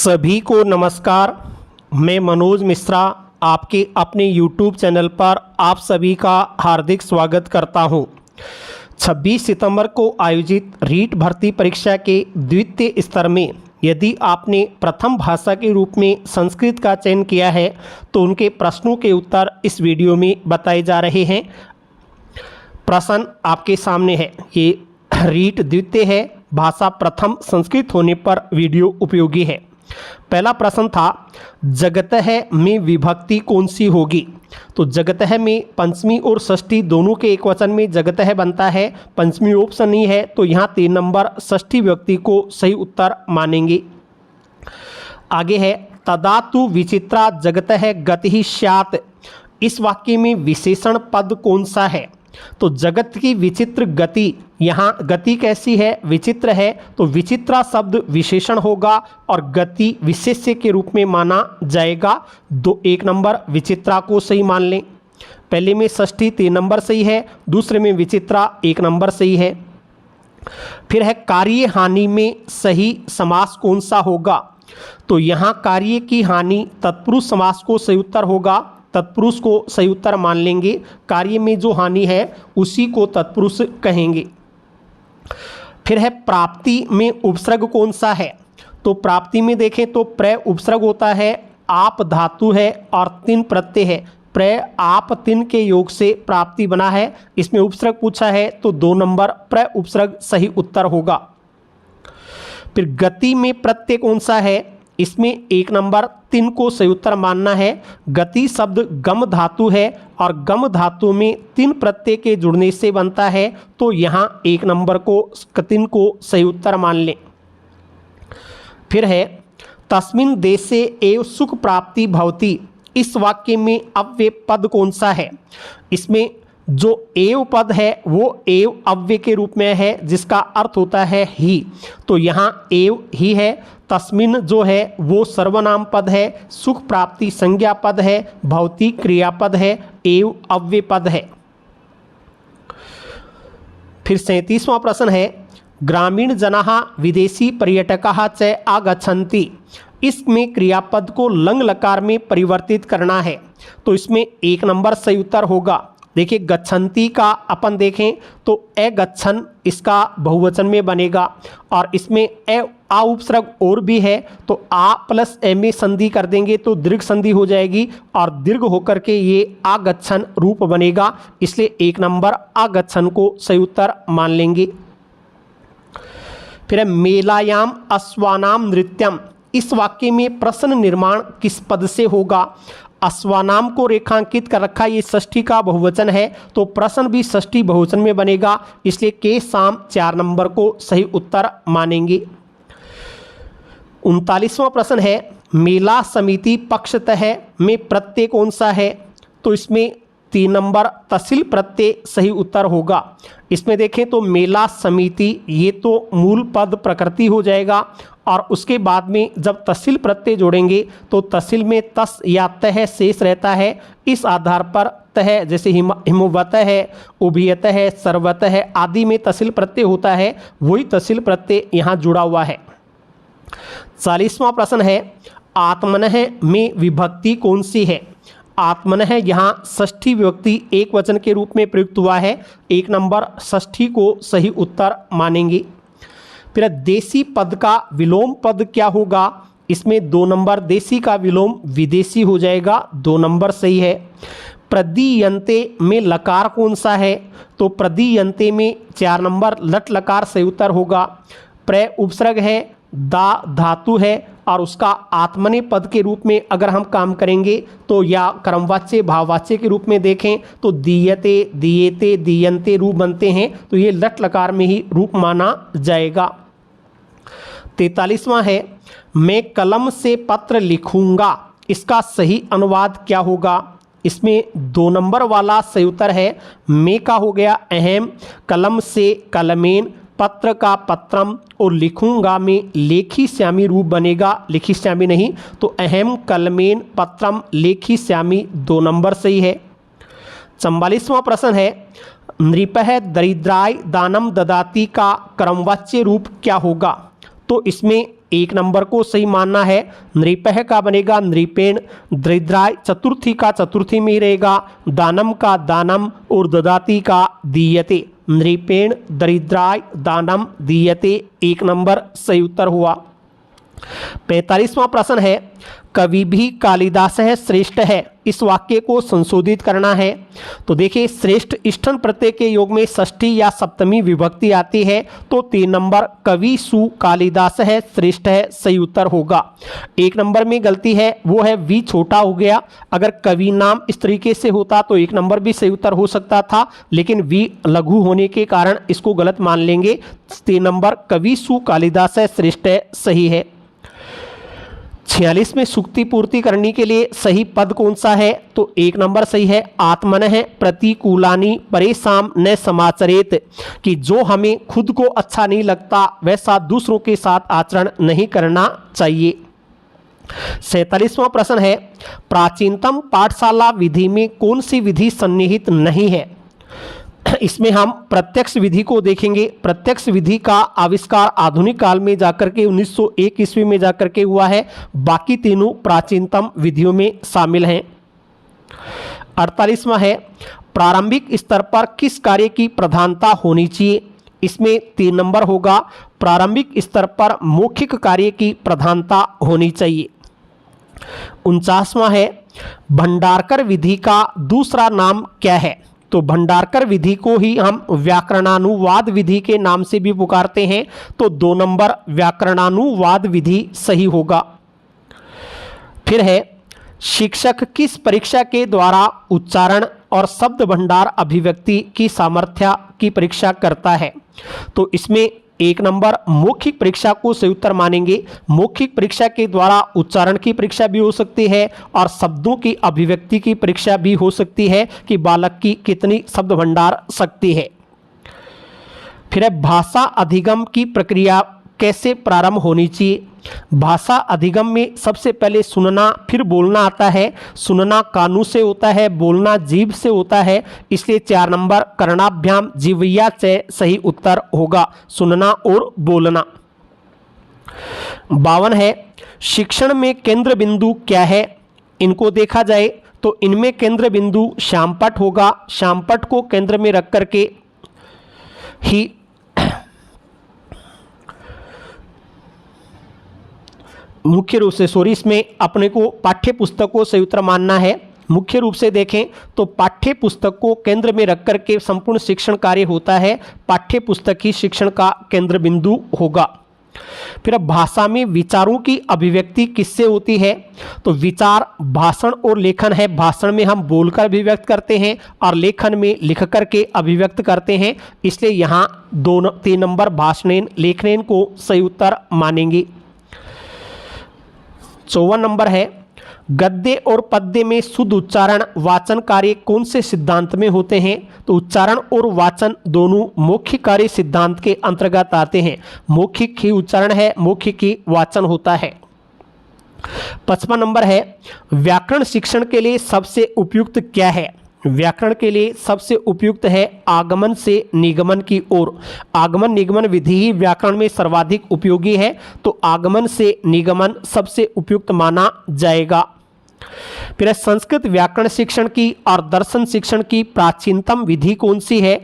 सभी को नमस्कार। मैं मनोज मिश्रा आपके अपने YouTube चैनल पर आप सभी का हार्दिक स्वागत करता हूं। 26 सितंबर को आयोजित रीट भर्ती परीक्षा के द्वितीय स्तर में यदि आपने प्रथम भाषा के रूप में संस्कृत का चयन किया है तो उनके प्रश्नों के उत्तर इस वीडियो में बताए जा रहे हैं। प्रश्न आपके सामने है। ये रीट द्वितीय है, भाषा प्रथम संस्कृत होने पर वीडियो उपयोगी है। पहला प्रश्न था, जगतः में विभक्ति कौन सी होगी? तो जगतः में पंचमी और षष्ठी दोनों के एक वचन में जगतः बनता है। पंचमी ऑप्शन नहीं है तो यहाँ 3 नंबर षष्ठी व्यक्ति को सही उत्तर मानेंगे। आगे है, तदा तु विचित्रा जगतः गतिः स्यात्। इस वाक्य में विशेषण पद कौन सा है? तो जगत की विचित्र गति, यहाँ गति कैसी है? विचित्र है, तो विचित्रा शब्द विशेषण होगा और गति विशेष्य के रूप में माना जाएगा। 1 नंबर विचित्रा को सही मान लें। पहले में षष्ठी 3 नंबर सही है, दूसरे में विचित्रा 1 नंबर सही है। फिर है, कार्य हानि में सही समास कौन सा होगा? तो यहाँ कार्य की हानि तत्पुरुष समास को सही उत्तर होगा। तत्पुरुष को सही उत्तर मान लेंगे। कार्य में जो हानि है उसी को तत्पुरुष कहेंगे। फिर है, प्राप्ति में उपसर्ग कौन सा है? तो प्राप्ति में देखें तो प्र उपसर्ग होता है, आप धातु है और तिन प्रत्यय है। प्र आप तिन के योग से प्राप्ति बना है। इसमें उपसर्ग पूछा है तो 2 नंबर प्र उपसर्ग सही उत्तर होगा। फिर गति में प्रत्यय कौन सा है? इसमें 1 नंबर 3 को सही उत्तर मानना है। गति शब्द गम धातु है और गम धातु में 3 प्रत्यय के जुड़ने से बनता है, तो यहाँ 1 नंबर को 3 को सही उत्तर मान लें। फिर है, तस्मिन् देशे एव सुख प्राप्ति भवति। इस वाक्य में अव्यय पद कौन सा है? इसमें जो एव पद है वो एव अव्यय के रूप में है, जिसका अर्थ होता है ही, तो यहाँ एव ही है। तस्मिन् जो है वो सर्वनाम पद है, सुख प्राप्ति संज्ञा पद है, भवति क्रियापद है, एव अव्यय पद है। फिर 37वां प्रश्न है, ग्रामीण जनाः विदेशी पर्यटकाः च आगच्छन्ति। इसमें क्रियापद को लंग लकार में परिवर्तित करना है, तो इसमें 1 नंबर सही उत्तर होगा। देखिए, गच्छन्ति का अपन देखें तो ए गच्छन इसका बहुवचन में बनेगा और इसमें ए आ उपसर्ग और भी है, तो आ प्लस ए में संधि कर देंगे तो दीर्घ संधि हो जाएगी और दीर्घ होकर के ये आगच्छन रूप बनेगा, इसलिए 1 नंबर आगच्छन को सही उत्तर मान लेंगे। फिर मेलायाम अश्वानाम नृत्यम। इस वाक्य में प्रश्न निर्माण किस पद से होगा? अश्वानाम को रेखांकित कर रखा, ये षष्ठी का बहुवचन है तो प्रश्न भी षष्ठी बहुवचन में बनेगा, इसलिए के शाम 4 नंबर को सही उत्तर मानेंगे। 39वां प्रश्न है, मेला समिति पक्षतः में प्रत्यय कौन सा है? तो इसमें 3 नंबर तहसील प्रत्यय सही उत्तर होगा। इसमें देखें तो मेला समिति ये तो मूल पद प्रकृति हो जाएगा और उसके बाद में जब तहसील प्रत्यय जोड़ेंगे तो तहसील में तस या तह शेष रहता है। इस आधार पर तह जैसे हिमवतः है, उभयतः है, सर्वतः है आदि में तहसील प्रत्यय होता है, वही तहसील प्रत्यय यहाँ जुड़ा हुआ है। 40वां प्रश्न है, आत्मनः में विभक्ति कौन सी है? आत्मनः यहाँ षष्ठी विभक्ति एक वचन के रूप में प्रयुक्त हुआ है, 1 नंबर षष्ठी को सही उत्तर मानेंगे। फिर देशी पद का विलोम पद क्या होगा? इसमें 2 नंबर देशी का विलोम विदेशी हो जाएगा, 2 नंबर सही है। प्रदीयन्ते में लकार कौन सा है? तो प्रदीयन्ते में 4 नंबर लट लकार सही उत्तर होगा। प्र उपसर्ग है, दा धातु है और उसका आत्मने पद के रूप में अगर हम काम करेंगे तो या कर्मवाच्य भाववाच्य के रूप में देखें तो दीयते दीयते दीयन्ते रूप बनते हैं, तो ये लट लकार में ही रूप माना जाएगा। 43वां है, मैं कलम से पत्र लिखूंगा। इसका सही अनुवाद क्या होगा? इसमें 2 नंबर वाला सही उत्तर है। मैं का हो गया अहम, कलम से कलमेन, पत्र का पत्रम और लिखूंगा में लेखी श्यामी रूप बनेगा, लिखी श्यामी नहीं, तो अहम कलमेन पत्रम लेखी श्यामी 2 नंबर सही है। 44वां प्रश्न है, नृपः दरिद्राय दानम ददाति का क्रमवाच्य रूप क्या होगा? तो इसमें एक नंबर को सही मानना है। नृपह का बनेगा नृपेण, दरिद्राय चतुर्थी का चतुर्थी में ही रहेगा, दानम का दानम और ददाती का दीयते। नृपेण दरिद्राय दानम दीयते, एक नंबर सही उत्तर हुआ। 45वां प्रश्न है, कवि भी कालिदास है श्रेष्ठ है, इस वाक्य को संशोधित करना है। तो देखिए श्रेष्ठ इष्ठन प्रत्यय के योग में षष्ठी या सप्तमी विभक्ति आती है, तो 3 नंबर कवि सु कालिदास है श्रेष्ठ है सही उत्तर होगा। 1 नंबर में गलती है, वो है वी छोटा हो गया। अगर कवि नाम इस तरीके से होता तो 1 नंबर भी सही उत्तर हो सकता था, लेकिन वी लघु होने के कारण इसको गलत मान लेंगे। 3 नंबर कवि सु कालिदास है श्रेष्ठ है सही है। 46 में सुक्ति पूर्ति करने के लिए सही पद कौन सा है? तो 1 नंबर सही है, आत्मनः प्रतिकूलानि परेशान न समाचरेत, कि जो हमें खुद को अच्छा नहीं लगता वैसा दूसरों के साथ आचरण नहीं करना चाहिए। 47वां प्रश्न है, प्राचीनतम पाठशाला विधि में कौन सी विधि सन्निहित नहीं है? इसमें हम प्रत्यक्ष विधि को देखेंगे। प्रत्यक्ष विधि का आविष्कार आधुनिक काल में जाकर के 1901 ईस्वी में जाकर के हुआ है। बाकी तीनों प्राचीनतम विधियों में शामिल हैं। 48वां है, प्रारंभिक स्तर पर किस कार्य की प्रधानता होनी चाहिए? इसमें 3 नंबर होगा, प्रारंभिक स्तर पर मौखिक कार्य की प्रधानता होनी चाहिए। 49वां है, भंडारकर विधि का दूसरा नाम क्या है? तो भंडारकर विधि को ही हम व्याकरणानुवाद विधि के नाम से भी पुकारते हैं, तो 2 नंबर व्याकरणानुवाद विधि सही होगा। फिर है, शिक्षक किस परीक्षा के द्वारा उच्चारण और शब्द भंडार अभिव्यक्ति की सामर्थ्य की परीक्षा करता है? तो इसमें 1 नंबर मौखिक परीक्षा को सही उत्तर मानेंगे। मौखिक परीक्षा के द्वारा उच्चारण की परीक्षा भी हो सकती है और शब्दों की अभिव्यक्ति की परीक्षा भी हो सकती है कि बालक की कितनी शब्द भंडार शक्ति है। फिर है, भाषा अधिगम की प्रक्रिया कैसे प्रारंभ होनी चाहिए? भाषा अधिगम में सबसे पहले सुनना फिर बोलना आता है। सुनना कानों से होता है, बोलना जीभ से होता है, इसलिए 4 नंबर कर्णाभ्याम जीवया से सही उत्तर होगा, सुनना और बोलना। 52 है, शिक्षण में केंद्र बिंदु क्या है? इनको देखा जाए तो इनमें केंद्र बिंदु श्यामपट होगा। श्यामपट को केंद्र में रख करके ही मुख्य रूप से इसमें अपने को पाठ्य पुस्तक को सही उत्तर मानना है। मुख्य रूप से देखें तो पाठ्य पुस्तक को केंद्र में रख कर के संपूर्ण शिक्षण कार्य होता है। पाठ्य पुस्तक ही शिक्षण का केंद्र बिंदु होगा। फिर अब भाषा में विचारों की अभिव्यक्ति किससे होती है? तो विचार भाषण और लेखन है। भाषण में हम बोलकर अभिव्यक्त करते हैं और लेखन में लिख करके अभिव्यक्त करते हैं, इसलिए यहाँ 3 नंबर भाषणेन लेखनेन को सही उत्तर मानेंगे। 54 नंबर है, गद्य और पद्य में शुद्ध उच्चारण वाचन कार्य कौन से सिद्धांत में होते हैं? तो उच्चारण और वाचन दोनों मौखिक कार्य सिद्धांत के अंतर्गत आते हैं। मौखिक ही उच्चारण है, मौखिक ही वाचन होता है। 55 नंबर है, व्याकरण शिक्षण के लिए सबसे उपयुक्त क्या है? व्याकरण के लिए सबसे उपयुक्त है आगमन से निगमन की ओर। आगमन निगमन विधि ही व्याकरण में सर्वाधिक उपयोगी है, तो आगमन से निगमन सबसे उपयुक्त माना जाएगा। फिर संस्कृत व्याकरण शिक्षण की और दर्शन शिक्षण की प्राचीनतम विधि कौन सी है?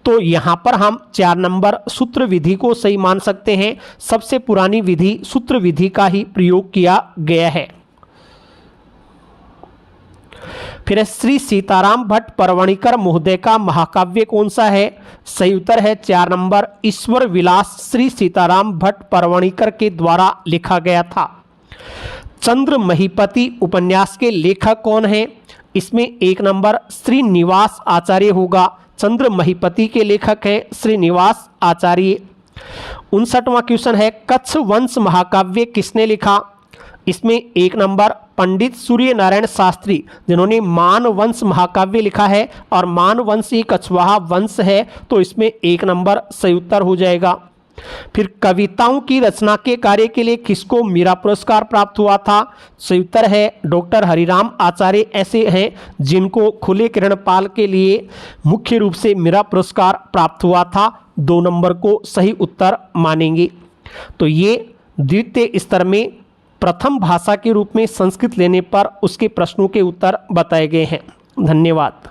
तो यहाँ पर हम 4 नंबर सूत्र विधि को सही मान सकते हैं। सबसे पुरानी विधि सूत्र विधि का ही प्रयोग किया गया है। फिर श्री सीताराम भट्ट परवणिकर महोदय का महाकाव्य कौन सा है? सही उत्तर है 4 नंबर ईश्वर विलास श्री सीताराम भट्ट परवणिकर के द्वारा लिखा गया था। चंद्र महिपति उपन्यास के लेखक कौन हैं? इसमें 1 नंबर श्रीनिवास आचार्य होगा। चंद्र महिपति के लेखक हैं श्रीनिवास आचार्य। 59वां क्वेश्चन है, कच्छ वंश महाकाव्य किसने लिखा? इसमें 1 नंबर पंडित सूर्य नारायण शास्त्री, जिन्होंने मानवंश महाकाव्य लिखा है और मानवंश ही कछवाहा वंश है, तो इसमें 1 नंबर सही उत्तर हो जाएगा। फिर कविताओं की रचना के कार्य के लिए किसको मीरा पुरस्कार प्राप्त हुआ था? सही उत्तर है डॉक्टर हरिराम आचार्य ऐसे हैं जिनको खुले किरणपाल के लिए मुख्य रूप से मीरा पुरस्कार प्राप्त हुआ था। 2 नंबर को सही उत्तर मानेंगे। तो ये द्वितीय स्तर में प्रथम भाषा के रूप में संस्कृत लेने पर उसके प्रश्नों के उत्तर बताए गए हैं। धन्यवाद।